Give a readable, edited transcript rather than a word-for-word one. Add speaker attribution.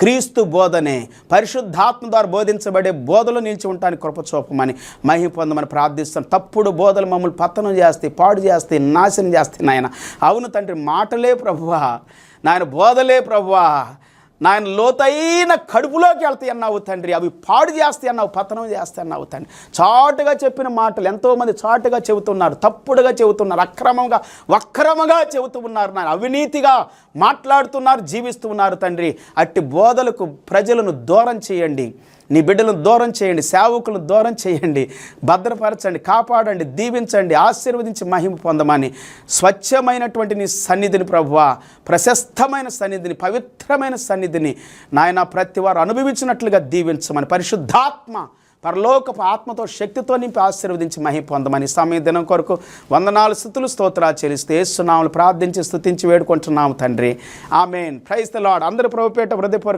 Speaker 1: క్రీస్తు బోధనే, పరిశుద్ధాత్మ ద్వారా బోధించబడే బోధలో నిలిచి ఉండటానికి కృప చూపమని మహిమ పొందమని ప్రార్థిస్తాను. తప్పుడు బోధలు మమ్మల్ని పతనం చేస్తాయి, పాడు చేస్తాయి, నాశనం చేస్తాయి నాయన. అవును తండ్రి, మాటలే ప్రభువా నాయన, బోధలే ప్రభువా నాయన, లోతైన కడుపులోకి వెళ్తాయి అన్నావు తండ్రి. అవి పాడు చేస్తాయి అన్నావు, పతనం చేస్తాయి అన్నావు తండ్రి. చాటుగా చెప్పిన మాటలు ఎంతోమంది చాటుగా చెబుతున్నారు, తప్పుడుగా చెబుతున్నారు, వక్రముగా చెబుతూ ఉన్నారు నాయన, అవినీతిగా మాట్లాడుతున్నారు, జీవిస్తూ ఉన్నారు తండ్రి. అట్టి బోధలకు ప్రజలను దూరం చేయండి, నీ బిడ్డలను దూరం చేయండి, సేవకులను దూరం చేయండి, భద్రపరచండి, కాపాడండి, దీవించండి, ఆశీర్వదించి మహిమ పొందమని స్వచ్ఛమైనటువంటి నీ సన్నిధిని ప్రభువా, ప్రశస్తమైన సన్నిధిని, పవిత్రమైన సన్నిధిని నాయన ప్రతి వారు అనుభవించినట్లుగా దీవించమని, పరిశుద్ధాత్మ పరలోకపు ఆత్మతో శక్తితో నింపి ఆశీర్వదించి మహిమ పొందమని సమయ దినం కొరకు వందనాలు స్తుతులు స్తోత్రాలు చెల్లిస్తూ యేసు నామములో ప్రార్థించి స్తుతించి వేడుకుంటున్నాము తండ్రి. ఆమేన్. Praise the Lord. అందరూ ప్రభుపేట హృదయపూర్వక